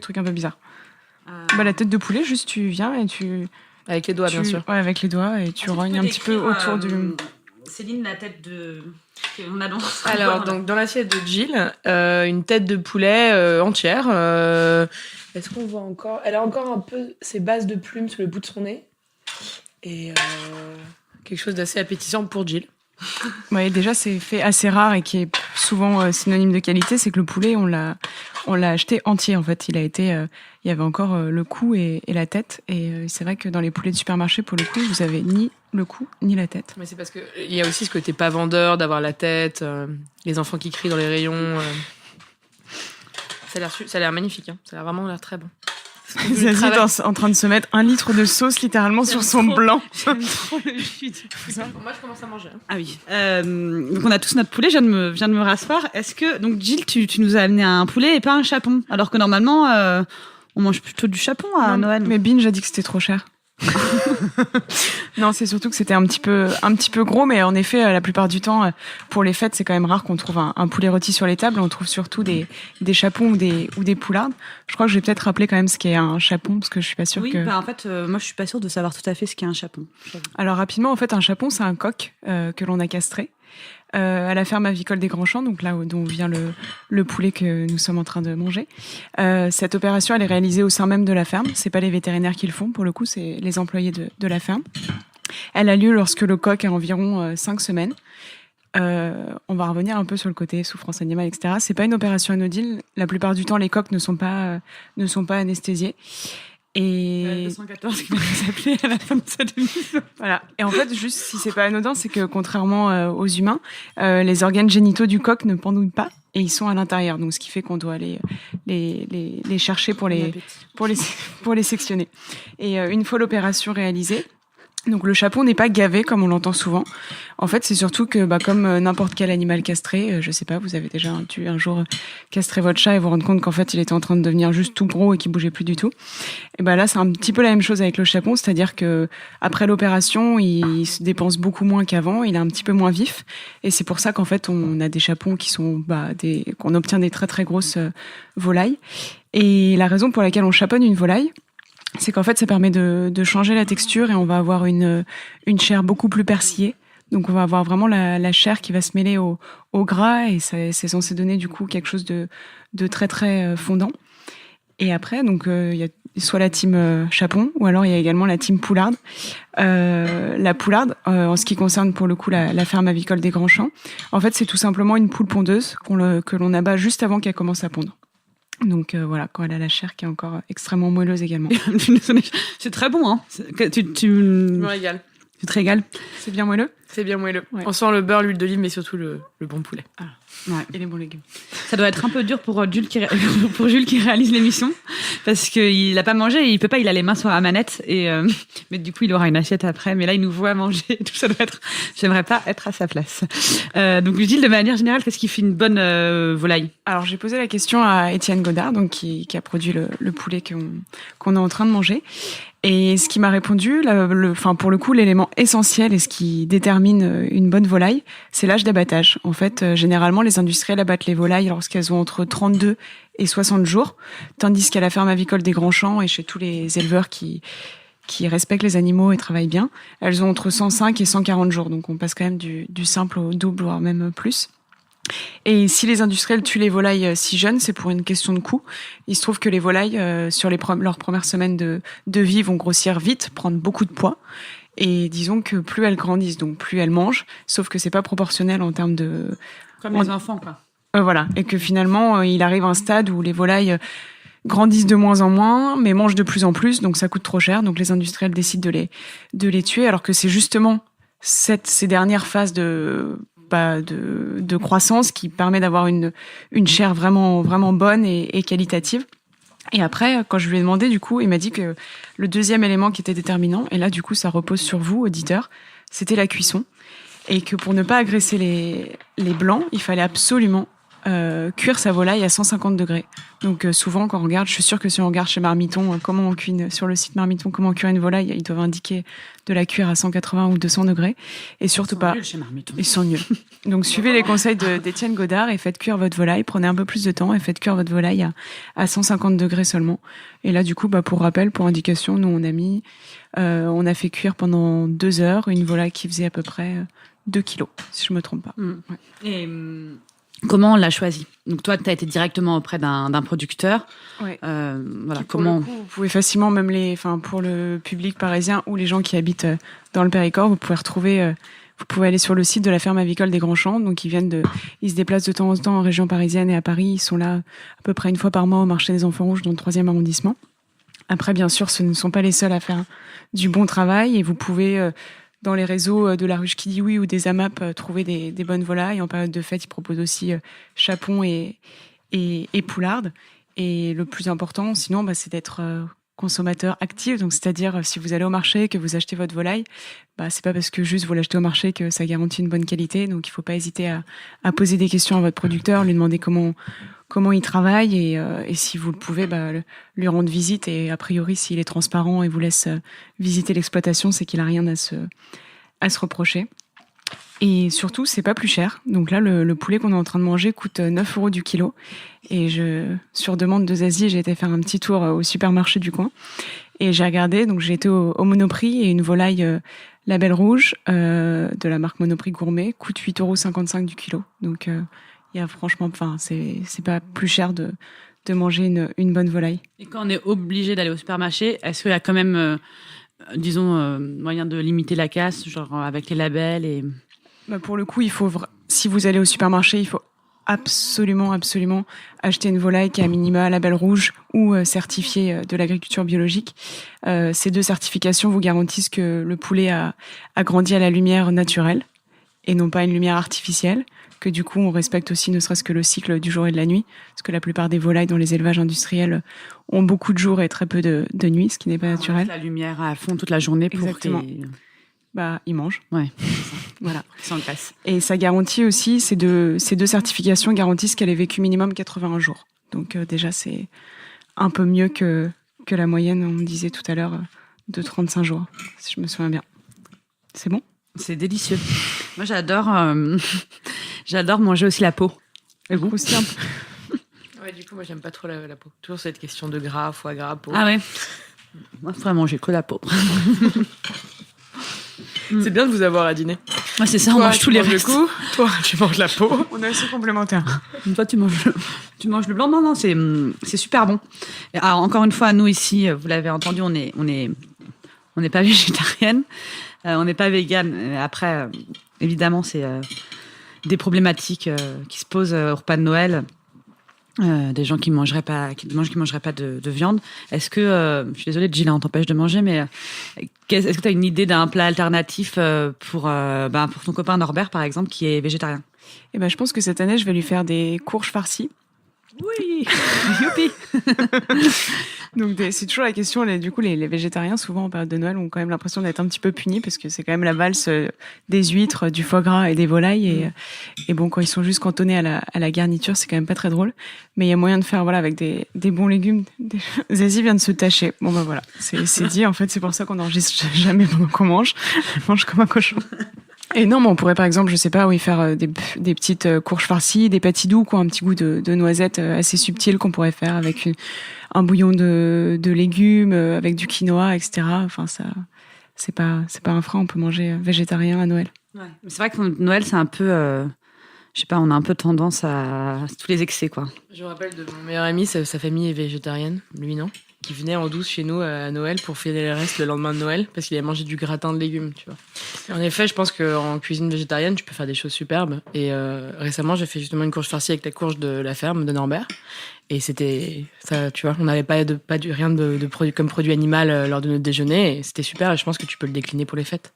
trucs un peu bizarres. La tête de poulet, juste tu viens et tu avec les doigts bien sûr. Ouais, avec les doigts et tu rognes un petit peu autour du Céline, la tête de... On a Alors, donc, dans l'assiette de Gilles, une tête de poulet entière. Est-ce qu'on voit encore? Elle a encore un peu ses bases de plumes sur le bout de son nez. Et quelque chose d'assez appétissant pour Gilles. Ouais, déjà, c'est fait assez rare et qui est souvent synonyme de qualité, c'est que le poulet, on l'a acheté entier, en fait. Il y avait encore le cou et la tête. Et c'est vrai que dans les poulets de supermarché, pour le coup, vous avez ni le cou ni la tête. Mais c'est parce que il y a aussi ce côté pas vendeur d'avoir la tête, les enfants qui crient dans les rayons. Ça a l'air magnifique, hein. Ça a vraiment très bon. Zazie est en train de se mettre 1 litre de sauce littéralement sur son blanc. J'aime trop le jus du poulet. Moi, je commence à manger. Hein. Ah oui. Donc on a tous notre poulet. Je viens de me rasseoir. Est-ce que donc Gilles, tu nous as amené un poulet et pas un chapon, alors que normalement on mange plutôt du chapon à Noël. Mais Binge a dit que c'était trop cher. Non, c'est surtout que c'était un petit peu gros, mais en effet, la plupart du temps, pour les fêtes, c'est quand même rare qu'on trouve un poulet rôti sur les tables. On trouve surtout des chapons ou des poulardes. Je crois que je vais peut-être rappeler quand même ce qu'est un chapon, parce que je suis pas sûre que... Oui, en fait, moi, je suis pas sûre de savoir tout à fait ce qu'est un chapon. Alors, rapidement, en fait, un chapon, c'est un coq que l'on a castré à la ferme avicole des Grands Champs, donc là dont vient le poulet que nous sommes en train de manger. Cette opération, elle est réalisée au sein même de la ferme. C'est pas les vétérinaires qui le font, pour le coup, c'est les employés de la ferme. Elle a lieu lorsque le coq a environ 5 semaines. On va revenir un peu sur le côté souffrance animale, etc. C'est pas une opération anodine. La plupart du temps, les coqs ne sont pas anesthésiés. Et 214 qui va nous appeler à la fin de cette émission. Voilà. Et en fait, juste si c'est pas anodin, c'est que contrairement aux humains, les organes génitaux du coq ne pendouillent pas et ils sont à l'intérieur. Donc, ce qui fait qu'on doit aller les chercher pour les sectionner. Et une fois l'opération réalisée, Donc le chapon n'est pas gavé comme on l'entend souvent. En fait, c'est surtout que comme n'importe quel animal castré, je sais pas, vous avez déjà un jour castré votre chat et vous rendre compte qu'en fait il était en train de devenir juste tout gros et qu'il bougeait plus du tout. Et là c'est un petit peu la même chose avec le chapon, c'est-à-dire que après l'opération, il se dépense beaucoup moins qu'avant, il est un petit peu moins vif et c'est pour ça qu'en fait on a des chapons qui sont qu'on obtient des très très grosses volailles. Et la raison pour laquelle on chaponne une volaille, c'est qu'en fait, ça permet de changer la texture et on va avoir une chair beaucoup plus persillée. Donc, on va avoir vraiment la chair qui va se mêler au gras et c'est censé donner du coup quelque chose de très très fondant. Et après, donc, il y a soit la team chapon ou alors il y a également la team poularde. La poularde, en ce qui concerne pour le coup la ferme avicole des Grands Champs, en fait, c'est tout simplement une poule pondeuse que l'on abat juste avant qu'elle commence à pondre. Donc voilà, quand elle a la chair qui est encore extrêmement moelleuse également. C'est très bon, hein. Tu me régales. Tu te régales. C'est bien moelleux. C'est bien moelleux. Ouais. On sent le beurre, l'huile d'olive, mais surtout le bon poulet. Ah. Ouais, et les bons légumes. Ça doit être un peu dur pour Jules qui réalise l'émission, parce qu'il n'a pas mangé, il peut pas, il a les mains sur la manette, mais du coup il aura une assiette après. Mais là il nous voit manger, tout ça doit être. J'aimerais pas être à sa place. Donc Gilles, de manière générale, qu'est-ce qui fait une bonne volaille? Alors j'ai posé la question à Étienne Godard, donc qui a produit le poulet qu'on est en train de manger. Et ce qui m'a répondu, pour le coup, l'élément essentiel et ce qui détermine une bonne volaille, c'est l'âge d'abattage. En fait, généralement, les industriels abattent les volailles lorsqu'elles ont entre 32 et 60 jours, tandis qu'à la ferme avicole des Grands Champs et chez tous les éleveurs qui respectent les animaux et travaillent bien, elles ont entre 105 et 140 jours. Donc on passe quand même du simple au double, voire même plus. Et si les industriels tuent les volailles si jeunes, c'est pour une question de coût. Il se trouve que les volailles, sur leurs premières semaines de vie, vont grossir vite, prendre beaucoup de poids. Et disons que plus elles grandissent, donc plus elles mangent, sauf que c'est pas proportionnel en termes de... Comme les enfants, quoi. Voilà. Et que finalement, il arrive un stade où les volailles grandissent de moins en moins, mais mangent de plus en plus, donc ça coûte trop cher. Donc les industriels décident de les tuer, alors que c'est justement ces dernières phases de croissance qui permet d'avoir une chair vraiment vraiment bonne et qualitative. Et après, quand je lui ai demandé, du coup, il m'a dit que le deuxième élément qui était déterminant, et là du coup ça repose sur vous, auditeurs, c'était la cuisson, et que pour ne pas agresser les blancs, il fallait absolument cuire sa volaille à 150 degrés. Donc souvent quand on regarde, je suis sûre que si on regarde chez Marmiton comment on cuit sur le site Marmiton, comment on cuire une volaille, ils doivent indiquer de la cuire à 180 ou 200 degrés. Et surtout pas... Nuls chez Marmiton. Ils sont nuls. Donc suivez les conseils d'Étienne Godard et faites cuire votre volaille, prenez un peu plus de temps et faites cuire votre volaille à 150 degrés seulement. Et là du coup, pour rappel, pour indication, nous on a fait cuire pendant 2 heures une volaille qui faisait à peu près 2 kilos, si je me trompe pas. Ouais. Et comment on l'a choisi? Donc toi, tu as été directement auprès d'un producteur. Ouais. Voilà, comment le coup, vous pouvez facilement, même pour le public parisien ou les gens qui habitent dans le Périgord, vous pouvez aller sur le site de la ferme avicole des Grands Champs. Donc ils se déplacent de temps en temps en région parisienne et à Paris. Ils sont là à peu près une fois par mois au marché des Enfants Rouges dans le 3e arrondissement. Après, bien sûr, ce ne sont pas les seuls à faire du bon travail et vous pouvez dans les réseaux de la ruche qui dit oui ou des AMAP, trouver des bonnes volailles. En période de fête, ils proposent aussi chapon et poularde. Et le plus important, sinon, c'est d'être consommateur actif. Donc, c'est-à-dire, si vous allez au marché, que vous achetez votre volaille, c'est pas parce que juste vous l'achetez au marché que ça garantit une bonne qualité. Donc, il faut pas hésiter à poser des questions à votre producteur, lui demander comment il travaille et si vous le pouvez, lui rendre visite. Et a priori, s'il est transparent et vous laisse visiter l'exploitation, c'est qu'il a rien à se reprocher. Et surtout, c'est pas plus cher. Donc là, le poulet qu'on est en train de manger coûte 9 € du kilo. Et sur demande de Zazie, j'ai été faire un petit tour au supermarché du coin. Et j'ai regardé, donc j'ai été au Monoprix et une volaille Label Rouge de la marque Monoprix Gourmet coûte 8,55 € du kilo. Donc il y a franchement, c'est pas plus cher de manger une bonne volaille. Et quand on est obligé d'aller au supermarché, est-ce qu'il y a quand même, moyen de limiter la casse, genre avec les labels et... Pour le coup, si vous allez au supermarché, il faut absolument acheter une volaille qui est à minima label rouge ou certifiée de l'agriculture biologique. Ces 2 certifications vous garantissent que le poulet a grandi à la lumière naturelle et non pas une lumière artificielle, que du coup on respecte aussi ne serait-ce que le cycle du jour et de la nuit, parce que la plupart des volailles dans les élevages industriels ont beaucoup de jours et très peu de nuits, ce qui n'est pas naturel. La lumière à fond toute la journée pour Exactement. ils mangent. Ouais. Voilà. Sans le passe. Et ça garantit aussi, ces deux certifications garantissent qu'elle ait vécu minimum 81 jours. Donc déjà, c'est un peu mieux que la moyenne, on disait tout à l'heure, de 35 jours, si je me souviens bien. C'est bon ? C'est délicieux. Moi, j'adore manger aussi la peau. Et vous aussi un peu. Ouais, du coup, moi, j'aime pas trop la peau. Toujours cette question de gras, foie gras, peau. Ah ouais. Moi, vraiment, j'ai que la peau. C'est bien de vous avoir à dîner. Ouais, c'est ça, on mange tous les restes. Le coup, toi, tu manges la peau. On est assez complémentaires. Toi, tu manges le blanc. Non, c'est super bon. Alors, encore une fois, nous ici, vous l'avez entendu, on n'est pas végétarienne, on n'est pas végane. Après, évidemment, c'est des problématiques qui se posent au repas de Noël. Des gens qui mangeraient pas de viande. Est-ce que je suis désolée, Gilles, on t'empêche de manger, mais est-ce que tu as une idée d'un plat alternatif pour ton copain Norbert, par exemple, qui est végétarien? Eh ben, je pense que cette année, je vais lui faire des courges farcies. Oui, youpi. Donc c'est toujours la question. Du coup, les végétariens, souvent en période de Noël, ont quand même l'impression d'être un petit peu punis parce que c'est quand même la valse des huîtres, du foie gras et des volailles. Et bon, quand ils sont juste cantonnés à la garniture, c'est quand même pas très drôle. Mais il y a moyen de faire avec des bons légumes. Zazie vient de se tâcher. Bon ben voilà, c'est dit. En fait, c'est pour ça qu'on n'enregistre jamais pendant qu'on mange. Elle mange comme un cochon. Et non, mais on pourrait par exemple, je sais pas, faire des petites courges farcies, des pâtis-doux, un petit goût de noisettes assez subtil qu'on pourrait faire avec un bouillon de légumes, avec du quinoa, etc. Enfin, ça, c'est pas un frein. On peut manger végétarien à Noël. Ouais. Mais c'est vrai que Noël, c'est un peu, je sais pas, on a un peu tendance à tous les excès, quoi. Je me rappelle de mon meilleur ami, sa famille est végétarienne, lui non, qui venait en douce chez nous à Noël pour filer le reste le lendemain de Noël parce qu'il avait mangé du gratin de légumes, tu vois. Et en effet, je pense qu'en cuisine végétarienne, tu peux faire des choses superbes. Et récemment, j'ai fait justement une courge farcie avec la courge de la ferme de Norbert. Et c'était ça, tu vois, on n'avait rien de produit comme produit animal lors de notre déjeuner. Et c'était super. Et je pense que tu peux le décliner pour les fêtes.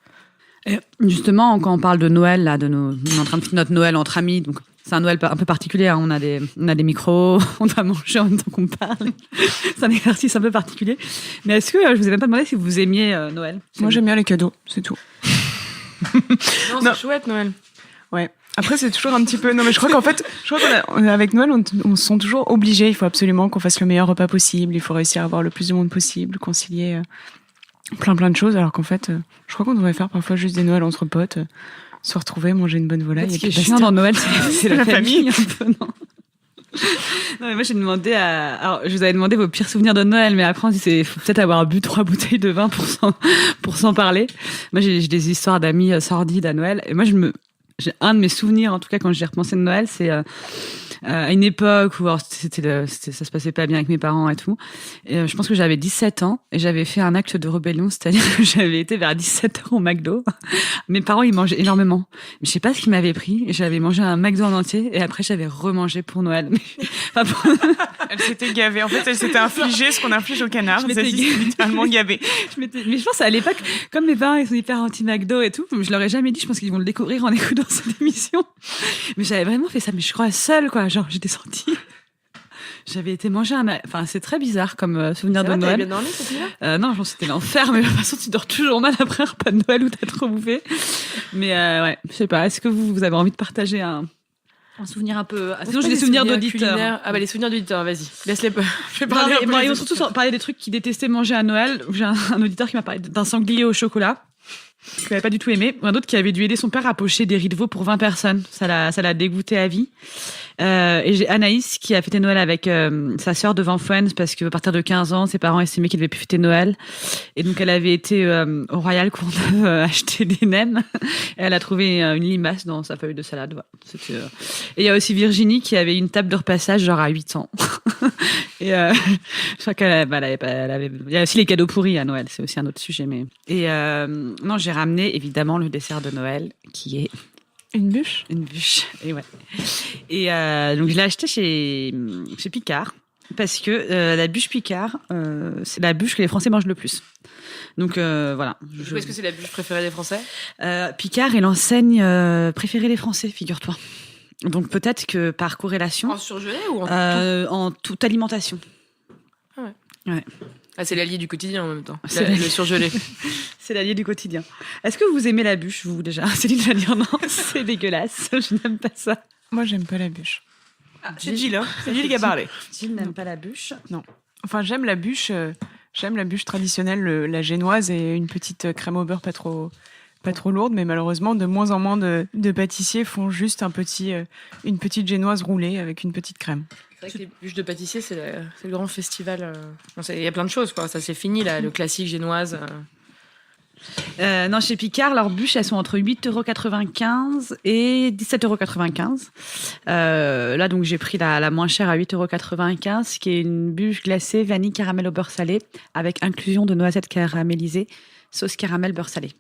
Et justement, quand on parle de Noël, là, on est en train de faire notre Noël entre amis, donc c'est un Noël un peu particulier. Hein. On a des micros, on doit manger en même temps qu'on parle. C'est un exercice un peu particulier. Mais est-ce que je vous ai même pas demandé si vous aimiez Noël? Moi, j'aime bien les cadeaux, c'est tout. Non, c'est chouette Noël. Ouais. Après, c'est toujours un petit peu. Non, mais je crois qu'avec Noël, on se sent toujours obligé. Il faut absolument qu'on fasse le meilleur repas possible. Il faut réussir à avoir le plus de monde possible, concilier plein de choses. Alors qu'en fait, je crois qu'on devrait faire parfois juste des Noëls entre potes, se retrouver, manger une bonne volaille. Ce qui est chiant dans Noël, c'est la famille. Un peu, non. Non, mais moi, j'ai demandé alors, je vous avais demandé vos pires souvenirs de Noël, mais après, on dit c'est faut peut-être avoir bu 3 bouteilles de vin pour s'en parler. Moi, j'ai des histoires d'amis sordides à Noël. Et moi, j'ai un de mes souvenirs, en tout cas, quand j'ai repensé de Noël, c'est à une époque où ça se passait pas bien avec mes parents et tout. Et je pense que j'avais 17 ans et j'avais fait un acte de rébellion, c'est-à-dire que j'avais été vers 17h au McDo. Mes parents, ils mangeaient énormément. Mais je sais pas ce qui m'avait pris. J'avais mangé un McDo en entier et après, j'avais remangé pour Noël. Elle s'était gavée. En fait, elle s'était infligé ce qu'on inflige au canard. Je m'étais littéralement gavée. Mais je pense à l'époque, comme mes parents, ils sont hyper anti-McDo et tout, je leur ai jamais dit, je pense qu'ils vont le découvrir en écoutant cette émission. Mais j'avais vraiment fait ça, mais je crois seule, quoi. Genre, j'étais sortie. J'avais été manger Enfin, c'est très bizarre comme souvenir de Noël. Bien dormi, cette nuit-là non, c'était l'enfer, mais de toute façon, tu dors toujours mal après un repas de Noël où t'as trop bouffé. Mais ouais, je sais pas, est-ce que vous avez envie de partager un souvenir un peu... Sinon, j'ai des souvenirs d'auditeurs. Ah bah, les souvenirs d'auditeurs, vas-y. Laisse-les peu. Je vais parler un peu. Ils vont surtout parler des trucs qu'ils détestaient manger à Noël. J'ai un auditeur qui m'a parlé d'un sanglier au chocolat, qu'il n'avait pas du tout aimé. Un autre qui avait dû aider son père à pocher des riz de veau pour 20 personnes. Ça l'a dégoûté à vie. Et j'ai Anaïs qui a fêté Noël avec sa sœur devant Friends parce qu'à partir de 15 ans, ses parents estimaient qu'elle devait plus fêter Noël. Et donc, elle avait été au Royal Courneuve acheter des nems. Et elle a trouvé une limace dans sa feuille de salade. Voilà. Et il y a aussi Virginie qui avait une table de repassage genre à 8 ans. Et je crois qu'elle avait... Il y a aussi les cadeaux pourris à Noël. C'est aussi un autre sujet. Et non, j'ai ramené évidemment le dessert de Noël qui est... Une bûche. Et ouais. Et donc je l'ai acheté chez Picard parce que la bûche Picard, c'est la bûche que les Français mangent le plus. Donc voilà. Est-ce que c'est la bûche préférée des Français? Picard est l'enseigne préférée des Français, figure-toi. Donc peut-être que par corrélation. En surgelé ou en toute alimentation. Ah ouais. Ouais. Ah, c'est l'allié du quotidien en même temps. Le surgelé. C'est l'allié du quotidien. Est-ce que vous aimez la bûche, vous, déjà? Céline va dire non, c'est dégueulasse, je n'aime pas ça. Moi, j'aime pas la bûche. C'est Gilles, hein. C'est Gilles qui a parlé. Gilles n'aime pas la bûche? Non. Enfin, j'aime la bûche traditionnelle, la génoise, et une petite crème au beurre pas trop lourde, mais malheureusement, de moins en moins de pâtissiers font juste une petite génoise roulée avec une petite crème. C'est vrai que les bûches de pâtissier, c'est le grand festival. Il y a plein de choses, quoi. Ça, c'est fini, là, le classique génoise. Non, chez Picard, leurs bûches, elles sont entre 8,95 € et 17,95 €. Là, donc, j'ai pris la moins chère à 8,95 €, qui est une bûche glacée vanille caramel au beurre salé, avec inclusion de noisettes caramélisées, sauce caramel beurre salé.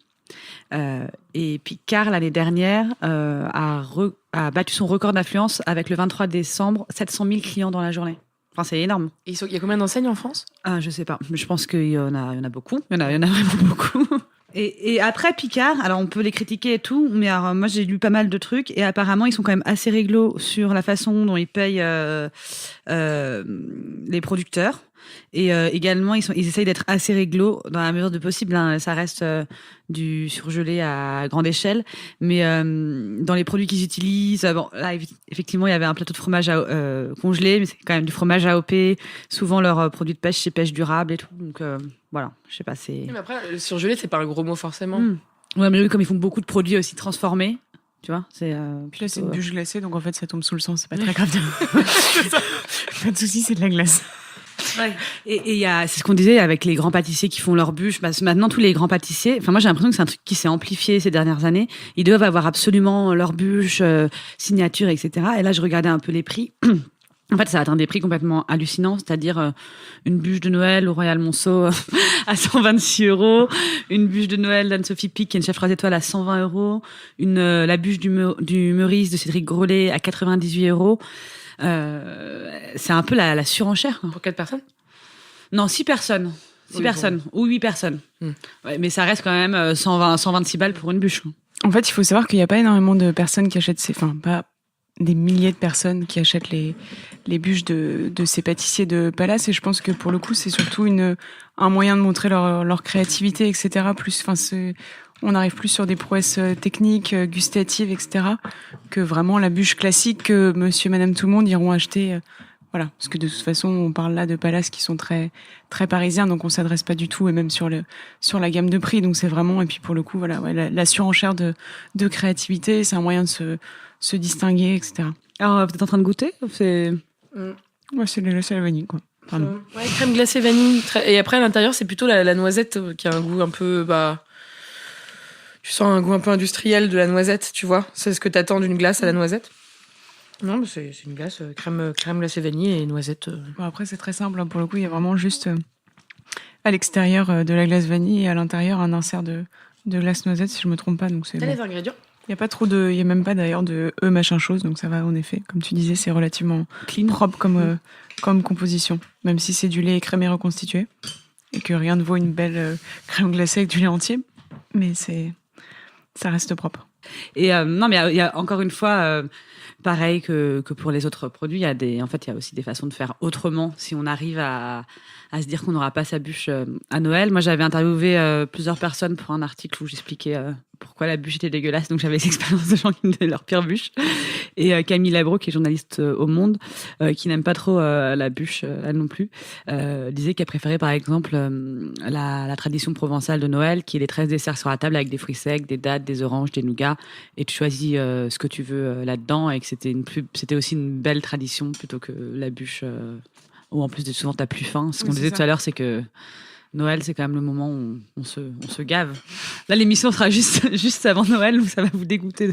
Et Picard, l'année dernière, a battu son record d'affluence avec le 23 décembre, 700 000 clients dans la journée. Enfin, c'est énorme. Et il y a combien d'enseignes en France? Je sais pas, mais je pense qu'il y en a beaucoup. Il y en a vraiment beaucoup. Et après, Picard, alors on peut les critiquer et tout, mais alors, moi j'ai lu pas mal de trucs et apparemment ils sont quand même assez réglo sur la façon dont ils payent les producteurs. Et également, ils essayent d'être assez réglo dans la mesure du possible. Hein. Ça reste du surgelé à grande échelle. Mais dans les produits qu'ils utilisent, bon, là, effectivement, il y avait un plateau de fromage congelé, mais c'est quand même du fromage AOP. Souvent, leurs produits de pêche, c'est pêche durable et tout. Donc, voilà, je sais pas, c'est... Mais après, le surgelé, c'est pas un gros mot forcément. Ouais, mais comme ils font beaucoup de produits aussi transformés, tu vois, c'est... Puis là, c'est une bûche glacée, donc en fait, ça tombe sous le sang. C'est pas très grave. Pas de soucis, c'est de la glace. Ouais. Et c'est ce qu'on disait avec les grands pâtissiers qui font leurs bûches. Parce que maintenant, tous les grands pâtissiers, enfin moi j'ai l'impression que c'est un truc qui s'est amplifié ces dernières années. Ils doivent avoir absolument leurs bûches, signature, etc. Et là, je regardais un peu les prix. En fait, ça atteint des prix complètement hallucinants, c'est-à-dire une bûche de Noël au Royal Monceau à 126 €, une bûche de Noël d'Anne-Sophie Pic, qui est une chef 3 étoiles, à 120 €, la bûche du Meurice de Cédric Grolet à 98 €. C'est un peu la surenchère. Pour 4 personnes? Non, 6 personnes. 6 personnes. Bon. Ou 8 personnes. Ouais, mais ça reste quand même 126 balles pour une bûche. En fait, il faut savoir qu'il n'y a pas énormément de personnes qui achètent pas des milliers de personnes qui achètent les bûches de ces pâtissiers de Palace, et je pense que pour le coup, c'est surtout un moyen de montrer leur créativité, etc. On arrive plus sur des prouesses techniques, gustatives, etc., que vraiment la bûche classique que monsieur, madame, tout le monde iront acheter. Voilà. Parce que de toute façon, on parle là de Palace qui sont très, très parisiens, donc on s'adresse pas du tout, et même sur la gamme de prix. Donc c'est vraiment, et puis pour le coup, voilà, ouais, la surenchère de créativité, c'est un moyen de se distinguer, etc. Alors, vous êtes en train de goûter? Ouais, c'est la vanille, quoi. Pardon. Ouais, crème glacée vanille. Et après, à l'intérieur, c'est plutôt la noisette qui a un goût un peu... tu sens un goût un peu industriel de la noisette, tu vois. C'est ce que t'attends d'une glace à la noisette. Non, mais c'est une glace crème glacée vanille et noisette. Bon, après, c'est très simple. Hein. Pour le coup, il y a vraiment juste à l'extérieur de la glace vanille et à l'intérieur un insert de glace noisette, si je me trompe pas. Donc c'est T'as bon. les ingrédients? Il y a même pas d'ailleurs de machin chose, donc ça va en effet. Comme tu disais, c'est relativement clean, propre comme composition. Même si c'est du lait écrémé reconstitué et que rien ne vaut une belle crème glacée avec du lait entier, mais ça reste propre. Et non, mais il y a encore une fois, pareil que pour les autres produits, il y a aussi des façons de faire autrement si on arrive à se dire qu'on n'aura pas sa bûche à Noël. Moi, j'avais interviewé plusieurs personnes pour un article où j'expliquais pourquoi la bûche était dégueulasse. Donc, j'avais l'expérience de gens qui me donnaient leur pire bûche. Et Camille Labro, qui est journaliste au Monde, qui n'aime pas trop la bûche, elle non plus, disait qu'elle préférait par exemple la tradition provençale de Noël, qui est les 13 desserts sur la table avec des fruits secs, des dattes, des oranges, des nougats, et tu choisis ce que tu veux là-dedans, et que c'était aussi une belle tradition plutôt que la bûche où en plus souvent t'as plus faim. Ce qu'on disait tout à l'heure, c'est que Noël, c'est quand même le moment où on se gave. Là, l'émission sera juste avant Noël, où ça va vous dégoûter.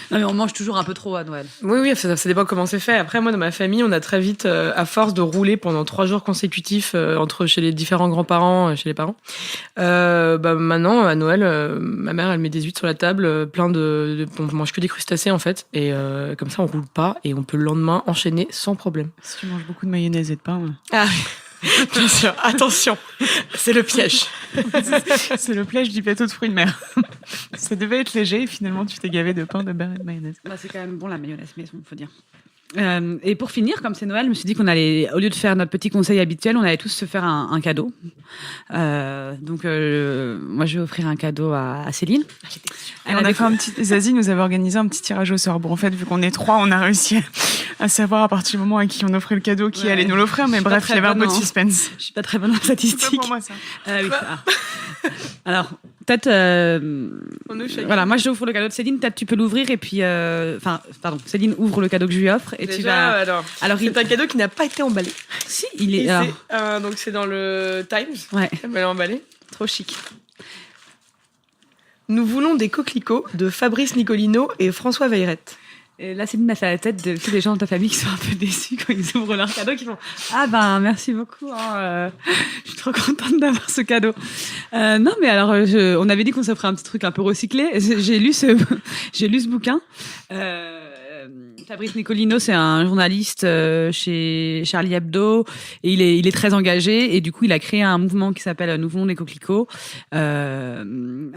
Non, mais on mange toujours un peu trop à Noël. Oui, ça dépend comment c'est fait. Après, moi, dans ma famille, on a très vite, à force de rouler pendant 3 jours consécutifs chez les différents grands-parents, chez les parents, maintenant, à Noël, ma mère, elle met des huîtres sur la table, on mange que des crustacés, en fait. Et comme ça, on roule pas et on peut le lendemain enchaîner sans problème. Si tu manges beaucoup de mayonnaise et de pain... Ah bien sûr, attention, c'est le piège. C'est le piège du plateau de fruits de mer. Ça devait être léger et finalement tu t'es gavé de pain, de beurre et de mayonnaise. Bah, c'est quand même bon la mayonnaise maison, faut dire. Et pour finir, comme c'est Noël, je me suis dit qu'on allait, au lieu de faire notre petit conseil habituel, on allait tous se faire un cadeau. Donc, moi, je vais offrir un cadeau à Céline. Zazie nous avait organisé un petit tirage au sort. Bon, en fait, vu qu'on est 3, on a réussi à savoir à partir du moment à qui on offrait le cadeau, qui allait nous l'offrir. Mais bref, il y avait un peu de suspense. Je suis pas très bonne en statistiques. C'est pas pour moi, ça. Alors, peut-être... voilà, moi, j'ouvre le cadeau de Céline. Peut-être tu peux l'ouvrir et puis... Céline ouvre le cadeau que je lui offre. Et tu vas... Alors, c'est un cadeau qui n'a pas été emballé. Si, il est... Donc, c'est dans le Times. Ouais. Elle l'a emballé. Trop chic. Nous voulons des coquelicots de Fabrice Nicolino et François Veillette. Et là, Céline a fait la tête de tous les gens de ta famille qui sont un peu déçus quand ils ouvrent leur cadeau, qui font « Ah ben, merci beaucoup, je suis trop contente d'avoir ce cadeau. » Non, mais alors, on avait dit qu'on s'offrait un petit truc un peu recyclé. J'ai lu ce bouquin. Fabrice Nicolino, c'est un journaliste chez Charlie Hebdo et il est très engagé et du coup il a créé un mouvement qui s'appelle Nous voulons des coquelicots, un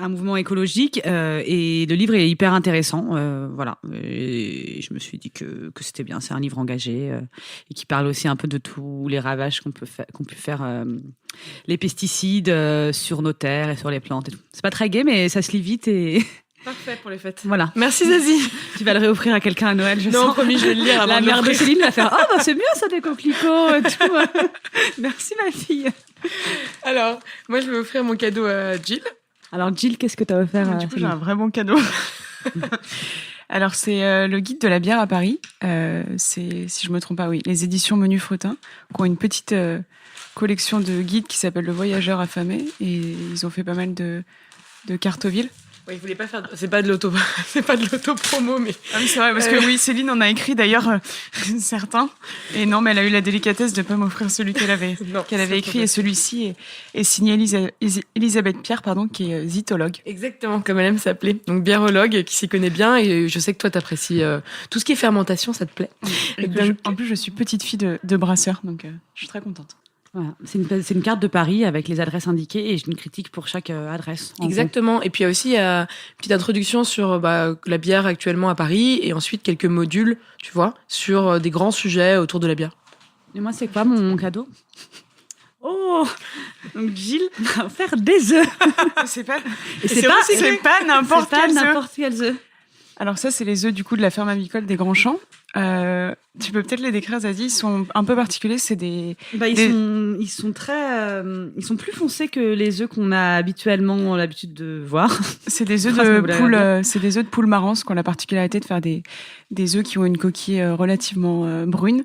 mouvement écologique et le livre est hyper intéressant, voilà. Et je me suis dit que c'était bien, c'est un livre engagé et qui parle aussi un peu de tous les ravages qu'ont pu faire les pesticides sur nos terres et sur les plantes et tout. C'est pas très gai mais ça se lit vite et parfait pour les fêtes. Voilà. Merci Zazie. Tu vas le réoffrir à quelqu'un à Noël, je sens. Non, promis, je vais le lire avant. La mère de Céline va faire « Oh, bah, c'est bien ça, des coquelicots et tout. » Merci ma fille. Alors, moi je vais offrir mon cadeau à Jill. Alors Jill, qu'est-ce que tu as offert à Du coup, j'ai un vrai bon cadeau. Alors, c'est le guide de la bière à Paris. C'est, si je me trompe pas, oui, les éditions Menu Fretin, qui ont une petite collection de guides qui s'appelle Le Voyageur affamé. Et ils ont fait pas mal de cartes aux villes. Oui, il voulait pas faire. C'est pas de l'auto-promo, mais. Ah oui, c'est vrai, parce que oui, Céline en a écrit d'ailleurs certains. Et non, mais elle a eu la délicatesse de pas m'offrir celui qu'elle avait écrit. Et celui-ci est signé Elisabeth Pierre, qui est zytologue. Exactement, comme elle aime s'appeler. Donc biérologue, qui s'y connaît bien. Et je sais que toi, t'apprécies tout ce qui est fermentation, ça te plaît. Et en plus, je suis petite fille de brasseur, donc je suis très contente. Voilà. C'est une carte de Paris avec les adresses indiquées et une critique pour chaque adresse. Exactement. Et puis il y a aussi une petite introduction sur la bière actuellement à Paris et ensuite quelques modules, tu vois, sur des grands sujets autour de la bière. Et moi, c'est quoi mon cadeau ? Oh, donc Gilles va faire des œufs. C'est pas n'importe quels œufs. Alors ça, c'est les œufs du coup de la ferme avicole des Grands Champs. Tu peux peut-être les décrire, Zazie. Ils sont un peu particuliers. C'est ils sont plus foncés que les œufs qu'on a habituellement l'habitude de voir. C'est des œufs de poule. C'est des œufs de poule marans qui ont la particularité de faire des œufs qui ont une coquille relativement brune.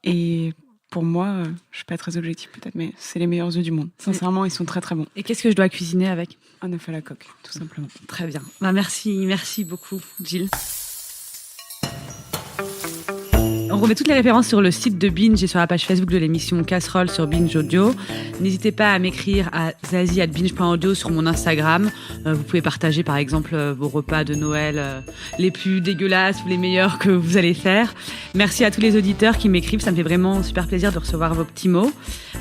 Et pour moi, je suis pas très objective peut-être, mais c'est les meilleurs œufs du monde. Sincèrement, ils sont très très bons. Et qu'est-ce que je dois cuisiner avec ? Un œuf à la coque, tout simplement. Très bien. Merci beaucoup, Jill. On remet toutes les références sur le site de Binge et sur la page Facebook de l'émission Casserole sur Binge Audio. N'hésitez pas à m'écrire à zazie@binge.audio sur mon Instagram. Vous pouvez partager par exemple vos repas de Noël les plus dégueulasses ou les meilleurs que vous allez faire. Merci à tous les auditeurs qui m'écrivent, ça me fait vraiment super plaisir de recevoir vos petits mots.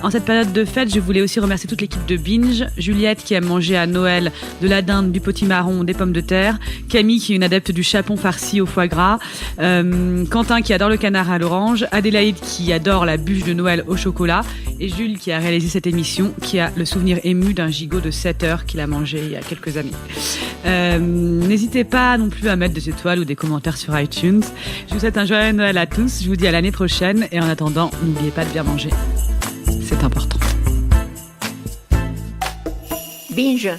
En cette période de fête, je voulais aussi remercier toute l'équipe de Binge. Juliette qui aime manger à Noël de la dinde, du potimarron, des pommes de terre. Camille qui est une adepte du chapon farci au foie gras. Quentin qui adore le canard à l'orange. Adélaïde qui adore la bûche de Noël au chocolat. Et Jules qui a réalisé cette émission, qui a le souvenir ému d'un gigot de 7 heures qu'il a mangé il y a quelques années. N'hésitez pas non plus à mettre des étoiles ou des commentaires sur iTunes. Je vous souhaite un joyeux Noël à tous. Je vous dis à l'année prochaine. Et en attendant, n'oubliez pas de bien manger. C'est important. Binge.